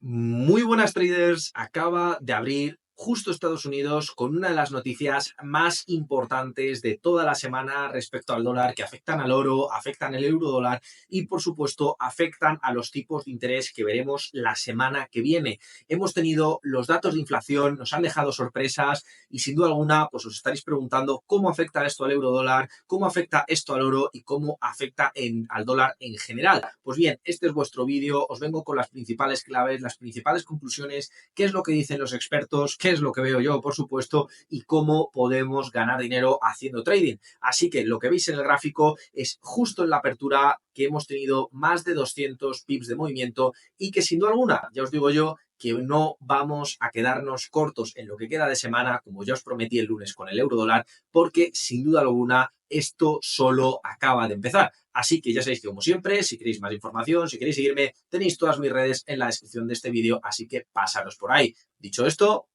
Muy buenas traders, acaba de abrir justo Estados Unidos con una de las noticias más importantes de toda la semana respecto al dólar, que afectan al oro, afectan el euro dólar y por supuesto afectan a los tipos de interés que veremos la semana que viene. Hemos tenido los datos de inflación, nos han dejado sorpresas y sin duda alguna pues os estaréis preguntando cómo afecta esto al euro dólar, cómo afecta esto al oro y cómo afecta al dólar en general. Pues bien, este es vuestro vídeo, os vengo con las principales claves, las principales conclusiones, qué es lo que dicen los expertos, qué es lo que veo yo, por supuesto, y cómo podemos ganar dinero haciendo trading. Así que lo que veis en el gráfico es justo en la apertura que hemos tenido más de 200 pips de movimiento y que sin duda alguna, ya os digo yo, que no vamos a quedarnos cortos en lo que queda de semana, como ya os prometí el lunes con el euro dólar, porque sin duda alguna esto solo acaba de empezar. Así que ya sabéis que como siempre, si queréis más información, si queréis seguirme, tenéis todas mis redes en la descripción de este vídeo, así que pasaros por ahí. Dicho esto,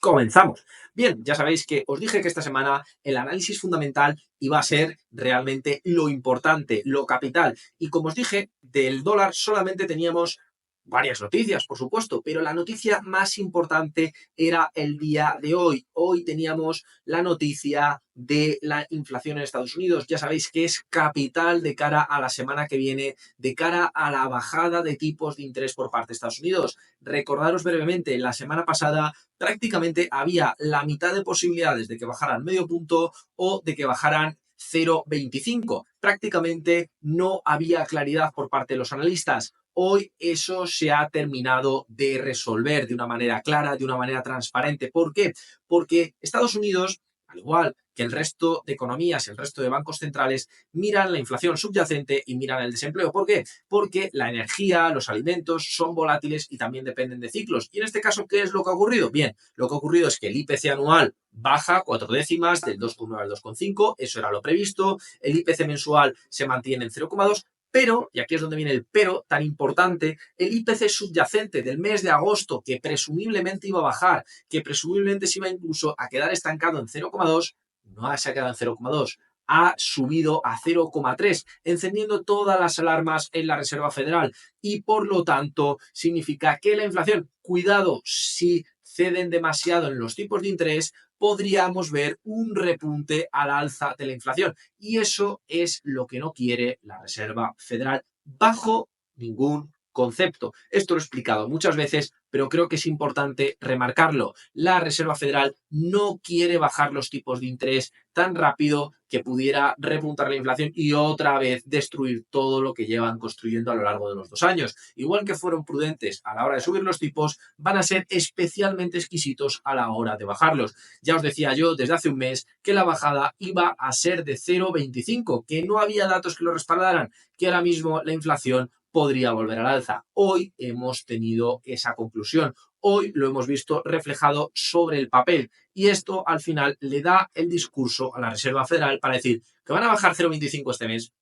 comenzamos. Bien, ya sabéis que os dije que esta semana el análisis fundamental iba a ser realmente lo importante, lo capital. Y como os dije, del dólar solamente teníamos varias noticias, por supuesto, pero la noticia más importante era el día de hoy. Hoy teníamos la noticia de la inflación en Estados Unidos. Ya sabéis que es capital de cara a la semana que viene, de cara a la bajada de tipos de interés por parte de Estados Unidos. Recordaros brevemente, la semana pasada prácticamente había la mitad de posibilidades de que bajaran medio punto o de que bajaran 0,25. Prácticamente no había claridad por parte de los analistas. Hoy eso se ha terminado de resolver de una manera clara, de una manera transparente. ¿Por qué? Porque Estados Unidos, al igual que el resto de economías, el resto de bancos centrales, miran la inflación subyacente y miran el desempleo. ¿Por qué? Porque la energía, los alimentos son volátiles y también dependen de ciclos. Y en este caso, ¿qué es lo que ha ocurrido? Bien, lo que ha ocurrido es que el IPC anual baja 4 décimas, del 2,9 al 2,5, eso era lo previsto. El IPC mensual se mantiene en 0,2, pero, y aquí es donde viene el pero tan importante, el IPC subyacente del mes de agosto, que presumiblemente iba a bajar, que presumiblemente se iba incluso a quedar estancado en 0,2, no se ha quedado en 0,2, ha subido a 0,3, encendiendo todas las alarmas en la Reserva Federal y por lo tanto significa que la inflación, cuidado, si ceden demasiado en los tipos de interés, podríamos ver un repunte al alza de la inflación. Y eso es lo que no quiere la Reserva Federal bajo ningún concepto. Esto lo he explicado muchas veces, pero creo que es importante remarcarlo. La Reserva Federal no quiere bajar los tipos de interés tan rápido que pudiera repuntar la inflación y otra vez destruir todo lo que llevan construyendo a lo largo de los 2 años. Igual que fueron prudentes a la hora de subir los tipos, van a ser especialmente exquisitos a la hora de bajarlos. Ya os decía yo desde hace un mes que la bajada iba a ser de 0,25, que no había datos que lo respaldaran, que ahora mismo la inflación podría volver al alza. Hoy hemos tenido esa conclusión. Hoy lo hemos visto reflejado sobre el papel y esto al final le da el discurso a la Reserva Federal para decir que van a bajar 0,25 este mes,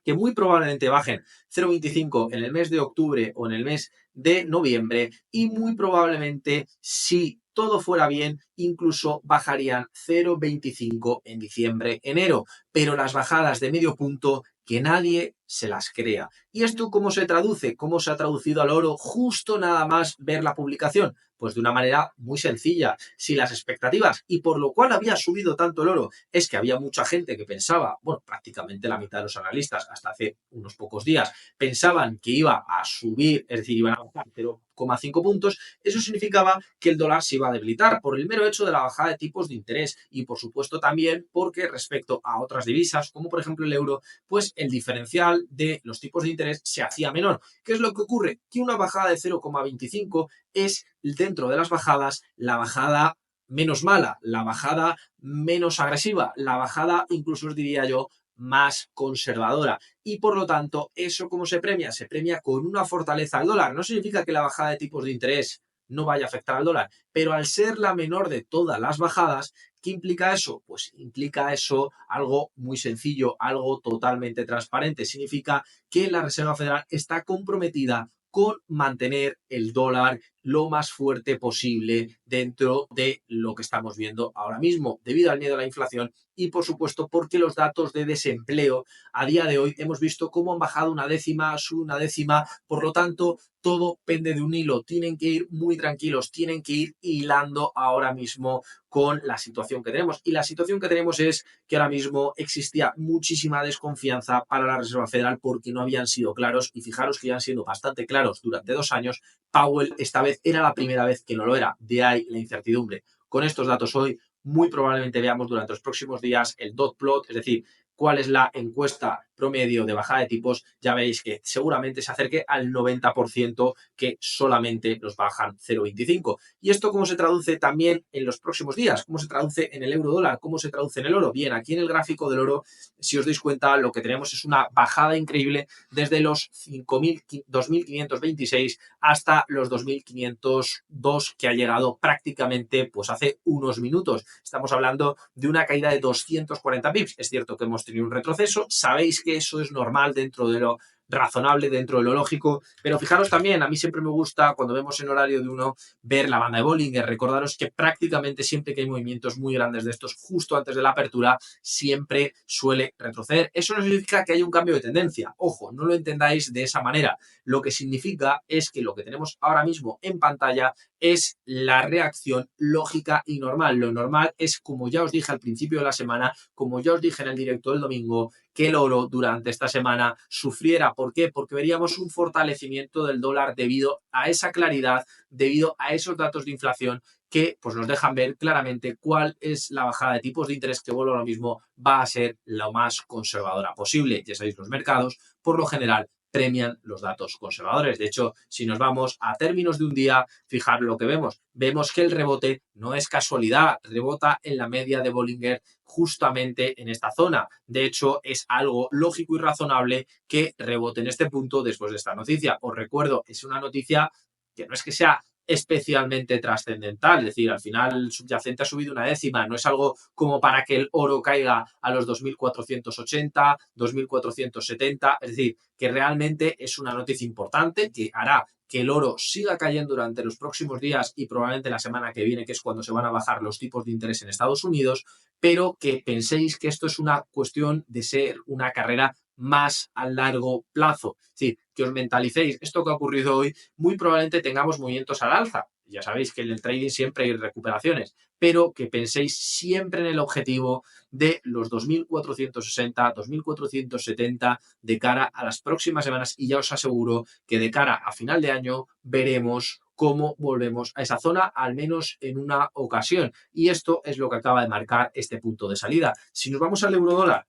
que muy probablemente bajen 0,25 en el mes de octubre o en el mes de noviembre y muy probablemente, si todo fuera bien, incluso bajarían 0,25 en diciembre, enero, pero las bajadas de medio punto que nadie se las crea. ¿Y esto cómo se traduce? ¿Cómo se ha traducido al oro justo nada más ver la publicación? Pues de una manera muy sencilla. Si las expectativas, y por lo cual había subido tanto el oro, es que había mucha gente que pensaba, bueno, prácticamente la mitad de los analistas, hasta hace unos pocos días, pensaban que iba a subir, es decir, iban a bajar 0,5 puntos, eso significaba que el dólar se iba a debilitar por el mero hecho de la bajada de tipos de interés y, por supuesto, también porque respecto a otras divisas, como por ejemplo el euro, pues el diferencial de los tipos de interés se hacía menor. ¿Qué es lo que ocurre? Que una bajada de 0,25 es, dentro de las bajadas, la bajada menos mala, la bajada menos agresiva, la bajada incluso os diría yo más conservadora y por lo tanto eso cómo se premia, se premia con una fortaleza al dólar. No significa que la bajada de tipos de interés no vaya a afectar al dólar, pero al ser la menor de todas las bajadas, ¿qué implica eso? Pues implica eso algo muy sencillo, algo totalmente transparente. Significa que la Reserva Federal está comprometida con mantener el dólar lo más fuerte posible dentro de lo que estamos viendo ahora mismo, debido al miedo a la inflación y, por supuesto, porque los datos de desempleo a día de hoy hemos visto cómo han bajado una décima, sube una décima, por lo tanto, todo pende de un hilo. Tienen que ir muy tranquilos, tienen que ir hilando ahora mismo con la situación que tenemos. Y la situación que tenemos es que ahora mismo existía muchísima desconfianza para la Reserva Federal porque no habían sido claros, y fijaros que ya han sido bastante claros durante 2 años. Powell esta vez era la primera vez que no lo era, de ahí la incertidumbre. Con estos datos hoy, muy probablemente veamos durante los próximos días el dot plot, es decir, cuál es la encuesta promedio de bajada de tipos. Ya veis que seguramente se acerque al 90%, que solamente nos bajan 0,25. ¿Y esto cómo se traduce también en los próximos días? ¿Cómo se traduce en el euro dólar? ¿Cómo se traduce en el oro? Bien, aquí en el gráfico del oro, si os dais cuenta, lo que tenemos es una bajada increíble desde los 2.526 hasta los 2.502, que ha llegado prácticamente pues hace unos minutos. Estamos hablando de una caída de 240 pips. Es cierto que hemos tenido un retroceso, sabéis que eso es normal dentro de lo razonable, dentro de lo lógico, pero fijaros también, a mí siempre me gusta cuando vemos en horario de uno ver la banda de Bollinger. Recordaros que prácticamente siempre que hay movimientos muy grandes de estos justo antes de la apertura, siempre suele retroceder. Eso no significa que haya un cambio de tendencia, ojo, no lo entendáis de esa manera. Lo que significa es que lo que tenemos ahora mismo en pantalla es la reacción lógica y normal. Lo normal es, como ya os dije al principio de la semana, como ya os dije en el directo del domingo, que el oro durante esta semana sufriera. ¿Por qué? Porque veríamos un fortalecimiento del dólar debido a esa claridad, debido a esos datos de inflación que pues, nos dejan ver claramente cuál es la bajada de tipos de interés, que vuelvo a lo mismo, va a ser lo más conservadora posible. Ya sabéis, los mercados, por lo general, premian los datos conservadores. De hecho, si nos vamos a términos de un día, fijar lo que vemos. Vemos que el rebote no es casualidad, rebota en la media de Bollinger justamente en esta zona. De hecho, es algo lógico y razonable que rebote en este punto después de esta noticia. Os recuerdo, es una noticia que no es que sea especialmente trascendental, es decir, al final el subyacente ha subido una décima, no es algo como para que el oro caiga a los 2.480, 2.470, es decir, que realmente es una noticia importante que hará que el oro siga cayendo durante los próximos días y probablemente la semana que viene, que es cuando se van a bajar los tipos de interés en Estados Unidos, pero que penséis que esto es una cuestión de ser una carrera más a largo plazo. Es decir, que os mentalicéis, esto que ha ocurrido hoy, muy probablemente tengamos movimientos al alza. Ya sabéis que en el trading siempre hay recuperaciones, pero que penséis siempre en el objetivo de los 2.460, 2.470 de cara a las próximas semanas, y ya os aseguro que de cara a final de año veremos cómo volvemos a esa zona, al menos en una ocasión. Y esto es lo que acaba de marcar este punto de salida. Si nos vamos al euro dólar,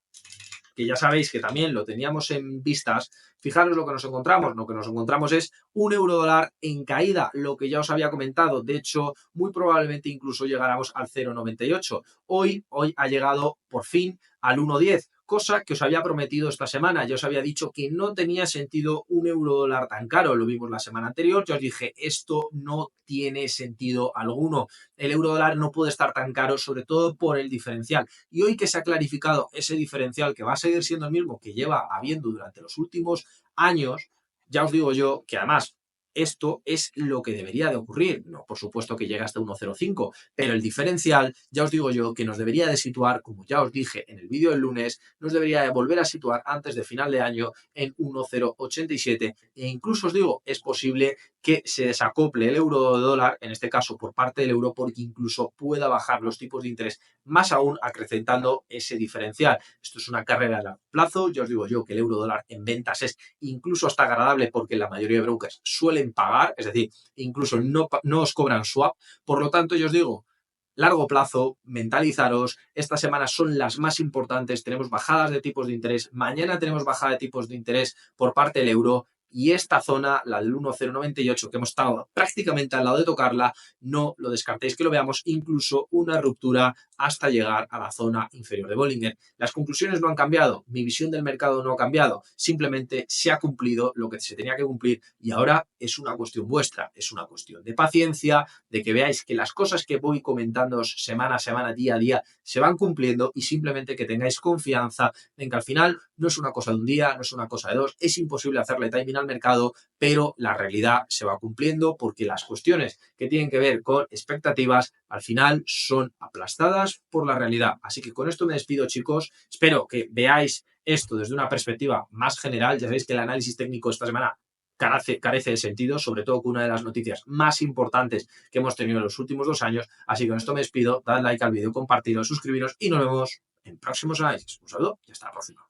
que ya sabéis que también lo teníamos en vistas, fijaros lo que nos encontramos. Lo que nos encontramos es un euro dólar en caída, lo que ya os había comentado. De hecho, muy probablemente incluso llegáramos al 0,98. Hoy ha llegado por fin al 1,10, cosa que os había prometido esta semana. Ya os había dicho que no tenía sentido un euro dólar tan caro. Lo vimos la semana anterior. Yo os dije, esto no tiene sentido alguno. El euro dólar no puede estar tan caro, sobre todo por el diferencial. Y hoy que se ha clarificado ese diferencial, que va a seguir siendo el mismo que lleva habiendo durante los últimos años, ya os digo yo que además esto es lo que debería de ocurrir. No, por supuesto que llega hasta 1,05, pero el diferencial, ya os digo yo, que nos debería de situar, como ya os dije en el vídeo del lunes, nos debería de volver a situar antes de final de año en 1,087, e incluso os digo, es posible que se desacople el euro dólar, en este caso por parte del euro, porque incluso pueda bajar los tipos de interés más aún, acrecentando ese diferencial. Esto es una carrera a largo plazo. Ya os digo yo que el euro dólar en ventas es incluso hasta agradable, porque la mayoría de brokers suelen pagar, es decir, incluso no os cobran swap. Por lo tanto, yo os digo, largo plazo, mentalizaros, estas semanas son las más importantes, tenemos bajadas de tipos de interés, mañana tenemos bajada de tipos de interés por parte del euro, y esta zona, la del 1,098, que hemos estado prácticamente al lado de tocarla, no lo descartéis que lo veamos, incluso una ruptura hasta llegar a la zona inferior de Bollinger. Las conclusiones no han cambiado, mi visión del mercado no ha cambiado, simplemente se ha cumplido lo que se tenía que cumplir, y ahora es una cuestión vuestra, es una cuestión de paciencia, de que veáis que las cosas que voy comentando semana a semana, día a día, se van cumpliendo, y simplemente que tengáis confianza en que al final no es una cosa de un día, no es una cosa de dos, es imposible hacerle timing al mercado, pero la realidad se va cumpliendo porque las cuestiones que tienen que ver con expectativas al final son aplastadas por la realidad. Así que con esto me despido, chicos. Espero que veáis esto desde una perspectiva más general. Ya sabéis que el análisis técnico esta semana carece de sentido, sobre todo con una de las noticias más importantes que hemos tenido en los últimos 2 años. Así que con esto me despido. Dad like al vídeo, compartidlo, suscribiros y nos vemos en próximos análisis. Un saludo y hasta la próxima.